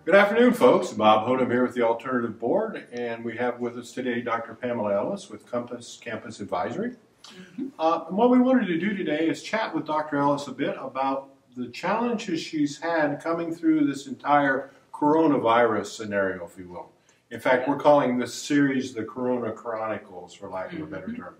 Good afternoon, folks. Bob Hodem here with the Alternative Board, and we have with us today Dr. Pamela Ellis with Compass Campus Advisory. And what we wanted to do today is chat with Dr. Ellis a bit about the challenges she's had coming through this entire coronavirus scenario, if you will. In fact, we're calling this series the Corona Chronicles, for lack of a better term.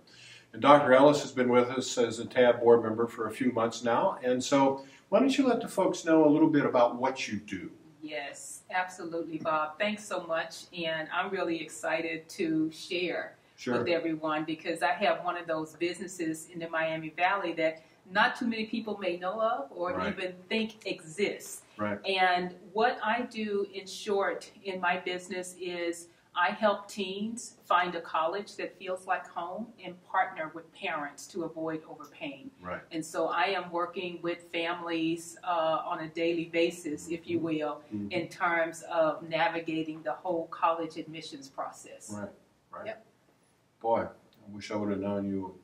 And Dr. Ellis has been with us as a TAB board member for a few months now, and so why don't you let the folks know a little bit about what you do? Yes, absolutely, Bob. Thanks so much, and I'm really excited to share with everyone because I have one of those businesses in the Miami Valley that not too many people may know of or even think exists. And what I do in short in my business is I help teens find a college that feels like home and partner with parents to avoid overpaying. And so I am working with families on a daily basis, if you will, in terms of navigating the whole college admissions process. Yep. Boy, I wish I would have known you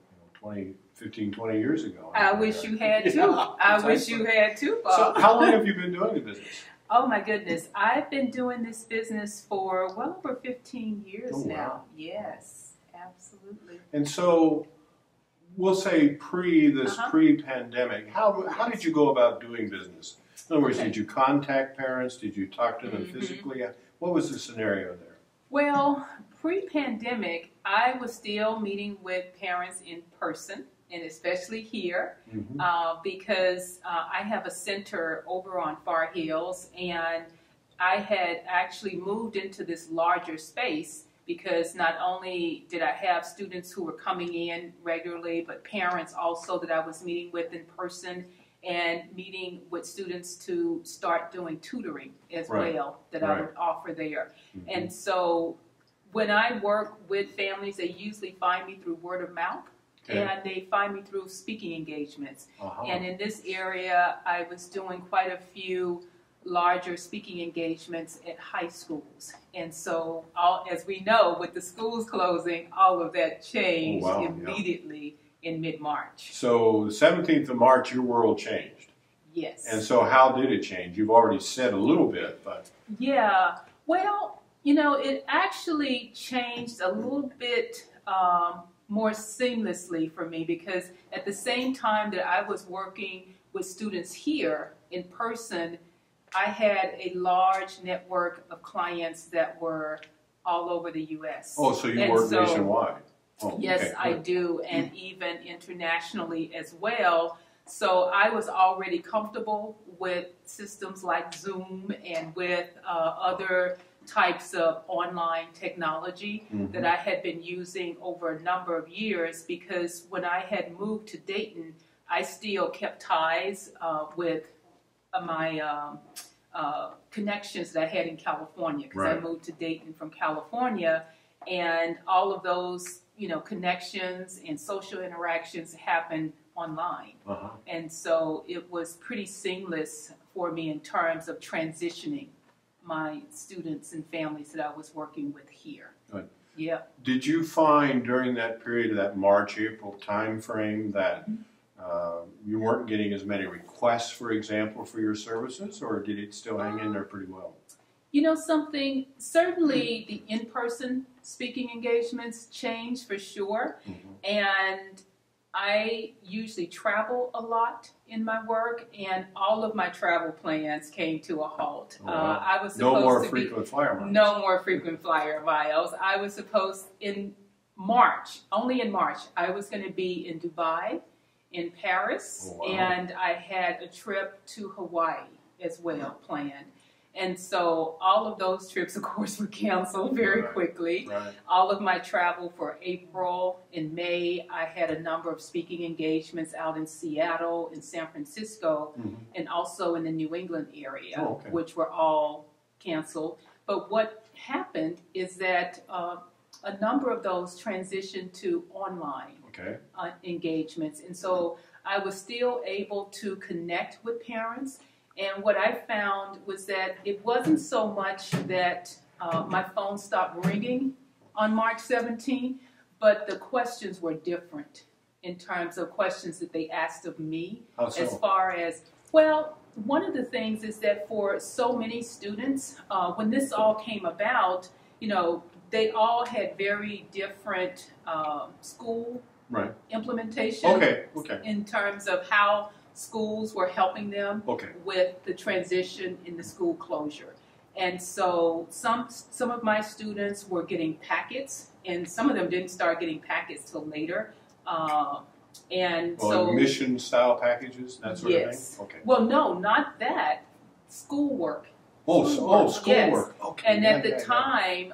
15, 20 years ago. I wish you had too. I wish you had too, Bob. So how long have you been doing the business? Oh my goodness, I've been doing this business for well over 15 years now. Yes, absolutely. And so we'll say pre-pandemic, how did you go about doing business? In other words, did you contact parents? Did you talk to them physically? What was the scenario there? Well, pre-pandemic, I was still meeting with parents in person, and especially here, because I have a center over on Far Hills, and I had actually moved into this larger space because not only did I have students who were coming in regularly, but parents also that I was meeting with in person and meeting with students to start doing tutoring as well that I would offer there. And so when I work with families, they usually find me through word of mouth. And they find me through speaking engagements. And in this area, I was doing quite a few larger speaking engagements at high schools. And so, as we know, with the schools closing, all of that changed immediately in mid-March. So the 17th of March, your world changed. Yes. And so how did it change? You've already said a little bit, but... Yeah. Well, it actually changed a little bit more seamlessly for me because at the same time that I was working with students here in person, I had a large network of clients that were all over the U.S. Oh, so you work nationwide? Oh, yes, I do, and even internationally as well. So I was already comfortable with systems like Zoom and with other types of online technology that I had been using over a number of years because when I had moved to Dayton, I still kept ties with my connections that I had in California because I moved to Dayton from California, and all of those connections and social interactions happened online. And so it was pretty seamless for me in terms of transitioning my students and families that I was working with here. Good. Yeah. Did you find during that period of that March-April time frame that you weren't getting as many requests, for example, for your services, or did it still hang in there pretty well? Something, certainly the in-person speaking engagements changed for sure, and I usually travel a lot in my work, and all of my travel plans came to a halt. I was supposed no more frequent flyer miles. No more frequent flyer miles. I was supposed in March, only in March, I was going to be in Dubai, in Paris, and I had a trip to Hawaii as well planned. And so all of those trips, of course, were canceled very quickly. All of my travel for April and May, I had a number of speaking engagements out in Seattle, in San Francisco, and also in the New England area, which were all canceled. But what happened is that a number of those transitioned to online engagements. And so I was still able to connect with parents. And what I found was that it wasn't so much that my phone stopped ringing on March 17, but the questions were different in terms of questions that they asked of me as far as Well, one of the things is that for so many students, when this all came about, they all had very different school implementation in terms of how schools were helping them with the transition in the school closure. And so some of my students were getting packets, and some of them didn't start getting packets till later. Admission style packages, that sort of thing? Okay. Well, no, not that. Schoolwork. Schoolwork. Yes. Okay. And at the time,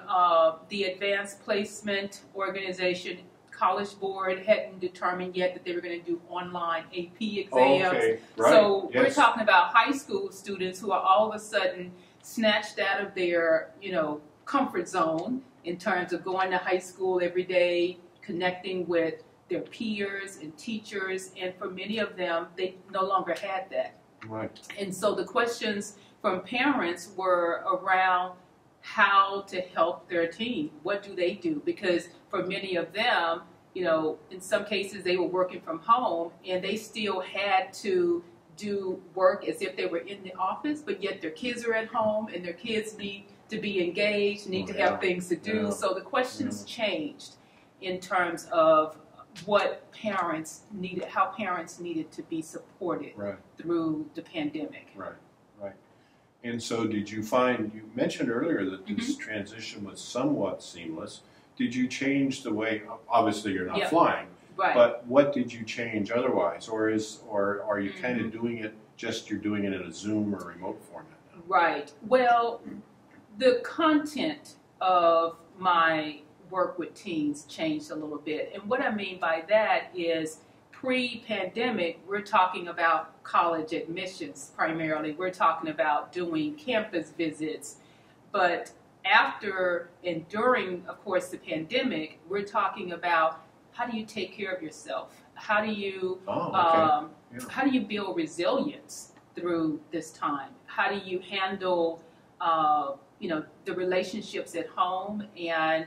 the Advanced Placement Organization College Board hadn't determined yet that they were going to do online AP exams. Okay. Right. So we're talking about high school students who are all of a sudden snatched out of their, comfort zone in terms of going to high school every day, connecting with their peers and teachers, and for many of them, they no longer had that. Right. And so the questions from parents were around how to help their teen. What do they do? Because for many of them, in some cases they were working from home and they still had to do work as if they were in the office, but yet their kids are at home and their kids need to be engaged, need to have things to do. Yeah. So the questions changed in terms of what parents needed, how parents needed to be supported through the pandemic. Right. And so did you find, you mentioned earlier that this transition was somewhat seamless. Did you change the way, obviously you're not flying, but what did you change otherwise? Or are you kind of doing it, you're doing it in a Zoom or remote format? Right. Well, the content of my work with teens changed a little bit. And what I mean by that is pre-pandemic, we're talking about college admissions primarily. We're talking about doing campus visits. But after and during, of course, the pandemic, we're talking about how do you take care of yourself? How do you how do you build resilience through this time? How do you handle the relationships at home and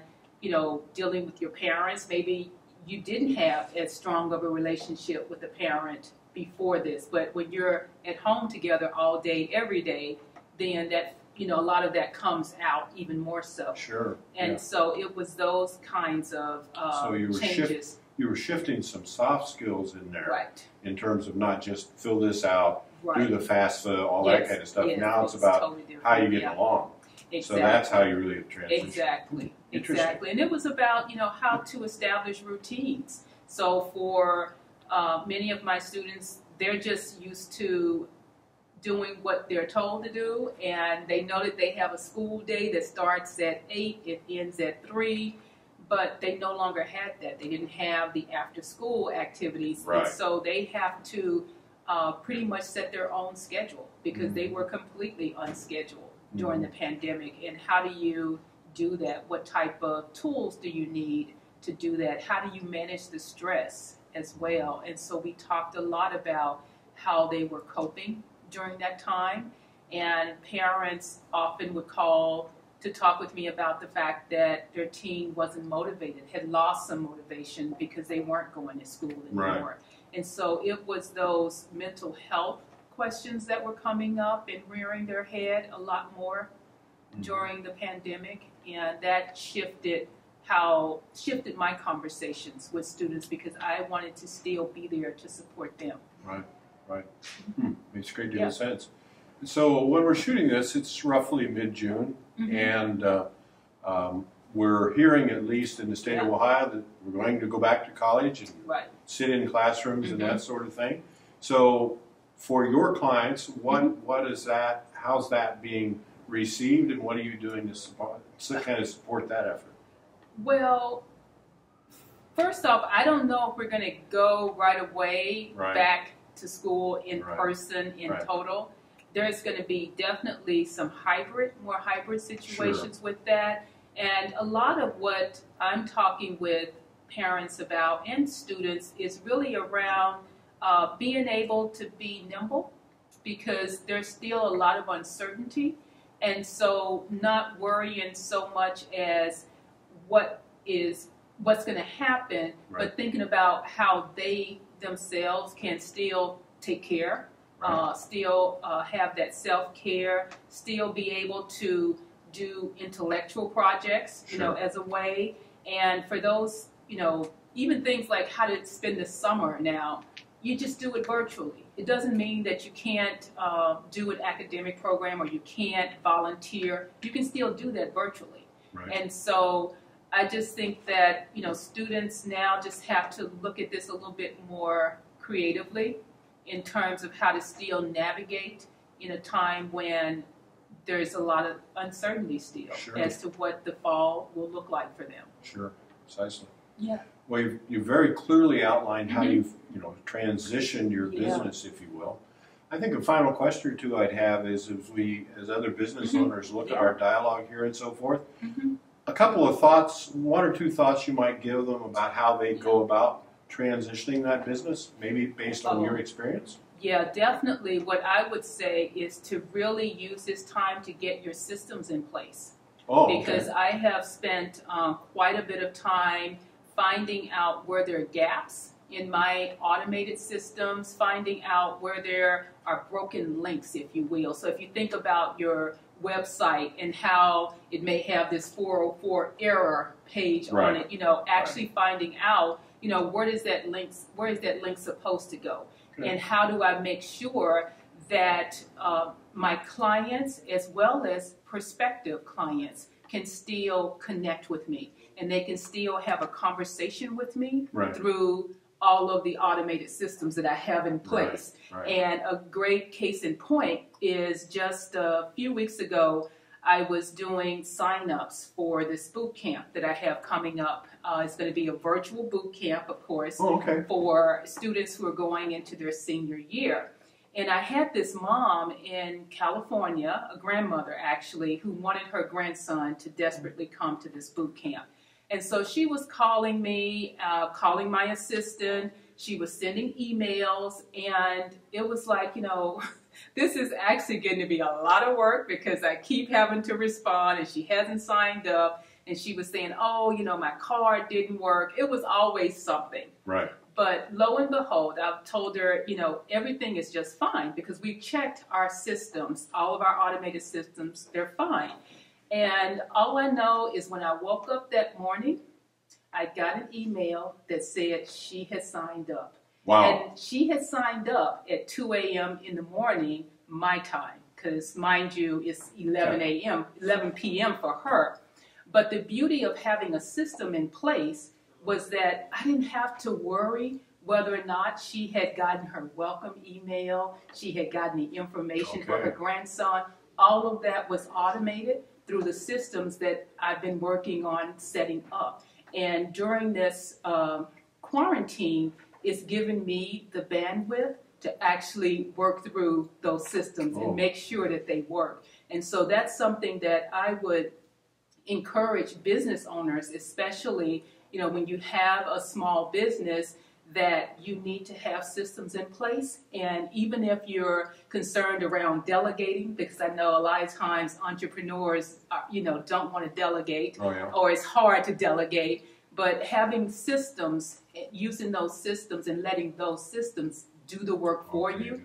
dealing with your parents? Maybe you didn't have as strong of a relationship with a parent before this, but when you're at home together all day, every day, then that, a lot of that comes out even more so. Sure. And so it was those kinds of changes. You were shifting some soft skills in there in terms of not just fill this out, do the FAFSA, all that kind of stuff. Now it's about totally how you get along. Exactly. So that's how you really transition. Exactly. And it was about, how to establish routines. So for many of my students, they're just used to doing what they're told to do, and they know that they have a school day that starts at 8, it ends at 3, but they no longer had that. They didn't have the after-school activities, and so they have to pretty much set their own schedule because they were completely unscheduled during the pandemic. And how do you do that? What type of tools do you need to do that? How do you manage the stress as well? And so we talked a lot about how they were coping during that time. And parents often would call to talk with me about the fact that their teen wasn't motivated, had lost some motivation because they weren't going to school anymore. And so it was those mental health questions that were coming up and rearing their head a lot more during the pandemic, and that shifted my conversations with students because I wanted to still be there to support them. Right. Makes a great deal of sense. So when we're shooting this, it's roughly mid-June, and we're hearing, at least in the state of Ohio, that we're going to go back to college and sit in classrooms and that sort of thing. So for your clients, what is that? How's that being received, and what are you doing to support that effort? Well, first off, I don't know if we're going to go right away back to school in person in total. There's going to be definitely some more hybrid situations with that. And a lot of what I'm talking with parents about and students is really around being able to be nimble, because there's still a lot of uncertainty. And so not worrying so much as what's going to happen, but thinking about how they themselves can still take care Right. still have that self-care, still be able to do intellectual projects, you know, Sure. as a way. And for those, you know, even things like how to spend the summer now, you just do it virtually. It doesn't mean that you can't do an academic program or you can't volunteer. You can still do that virtually. Right. And so I just think that, you know, students now just have to look at this a little bit more creatively in terms of how to still navigate in a time when there's a lot of uncertainty still Sure. as to what the fall will look like for them. Sure. Precisely. Yeah. Well, you've very clearly outlined how Mhm. you've transitioned your Yeah. business, if you will. I think a final question or two I'd have is, as other business Mhm. owners look at Yeah. our dialogue here and so forth, Mm-hmm. a couple of thoughts, one or two thoughts you might give them about how they go about transitioning that business, maybe based on your experience. Yeah, definitely. What I would say is to really use this time to get your systems in place. Oh, Because okay. I have spent quite a bit of time finding out where there are gaps in my automated systems, finding out where there are broken links, if you will. So if you think about your website and how it may have this 404 error page on Right. it, you know, actually finding out, you know, where is that link supposed to go? Okay. And how do I make sure that my clients as well as prospective clients can still connect with me and they can still have a conversation with me Right. through all of the automated systems that I have in place. Right. And a great case in point is just a few weeks ago, I was doing sign-ups for this boot camp that I have coming up. It's going to be a virtual boot camp, of course, Oh, okay. for students who are going into their senior year. And I had this mom in California, a grandmother actually, who wanted her grandson to desperately come to this boot camp. And so she was calling me, calling my assistant. She was sending emails, and it was like, you know, this is actually going to be a lot of work because I keep having to respond, and she hasn't signed up. And she was saying, oh, you know, my card didn't work. It was always something. Right. But lo and behold, I've told her, you know, everything is just fine because we've checked our systems, all of our automated systems, they're fine. And all I know is when I woke up that morning, I got an email that said she had signed up. Wow. And she had signed up at 2 a.m. in the morning, my time, because mind you, it's 11 p.m. for her. But the beauty of having a system in place was that I didn't have to worry whether or not she had gotten her welcome email, she had gotten the information for her grandson. All of that was automated through the systems that I've been working on setting up. And during this quarantine, it's given me the bandwidth to actually work through those systems and make sure that they work. And so that's something that I would encourage business owners, especially, you know, when you have a small business, that you need to have systems in place. And even if you're concerned around delegating, because I know a lot of times entrepreneurs, you know, don't want to delegate, or it's hard to delegate, but having systems, using those systems and letting those systems do the work for you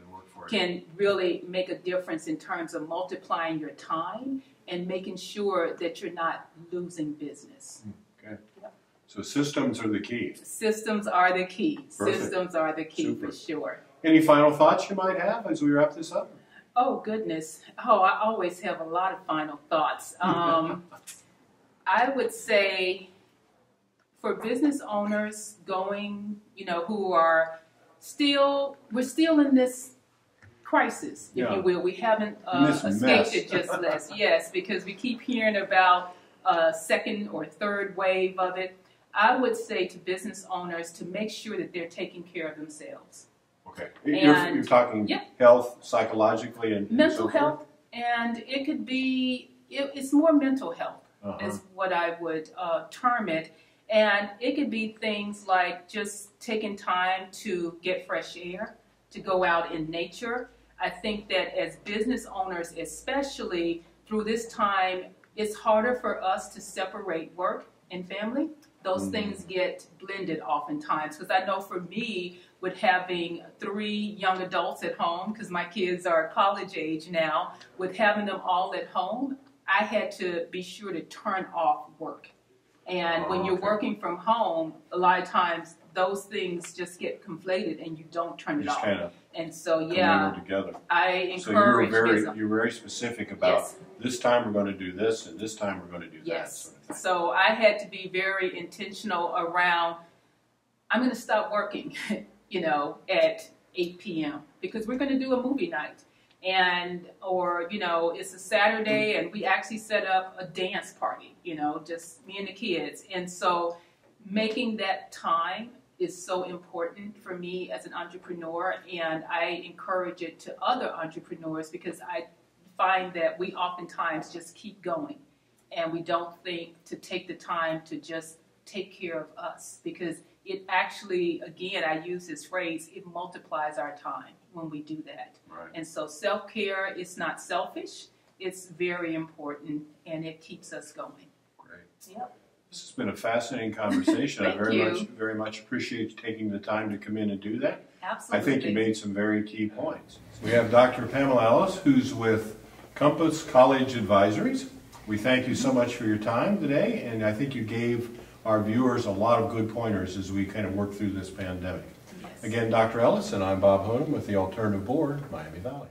can really make a difference in terms of multiplying your time and making sure that you're not losing business. Okay. So systems are the key. Systems are the key. Perfect. Systems are the key. Super. For sure. Any final thoughts you might have as we wrap this up? Oh, goodness. Oh, I always have a lot of final thoughts. I would say for business owners going, you know, who are we're still in this crisis, if you will. We haven't escaped it just less. Yes, because we keep hearing about a second or third wave of it. I would say to business owners to make sure that they're taking care of themselves. Okay. You're talking health, psychologically, and mental so health. forth? And it could be, it's more mental health is what I would term it. And it could be things like just taking time to get fresh air, to go out in nature. I think that as business owners, especially through this time, it's harder for us to separate work and family. Those things get blended oftentimes. Because I know for me, with having 3 young adults at home, because my kids are college age now, with having them all at home, I had to be sure to turn off work. And when you're working from home, a lot of times those things just get conflated and you don't turn it off. And so, yeah, together. I encourage. So you're very specific about this time we're going to do this and this time we're going to do that. Sort of thing. So I had to be very intentional around, I'm going to stop working, at 8 p.m. because we're going to do a movie night. Or it's a Saturday and we actually set up a dance party, just me and the kids. And so making that time is so important for me as an entrepreneur, and I encourage it to other entrepreneurs because I find that we oftentimes just keep going and we don't think to take the time to just take care of us, because it actually, again, I use this phrase, it multiplies our time when we do that. Right. And so self-care is not selfish, it's very important, and it keeps us going. Great. Yep. This has been a fascinating conversation. I Thank you. very much appreciate you taking the time to come in and do that. Absolutely. I think you made some very key points. We have Dr. Pamela Ellis, who's with Compass College Advisories. We thank you so much for your time today, and I think you gave our viewers a lot of good pointers as we kind of work through this pandemic. Yes. Again, Dr. Ellis, and I'm Bob Hoden with the Alternative Board, Miami Valley.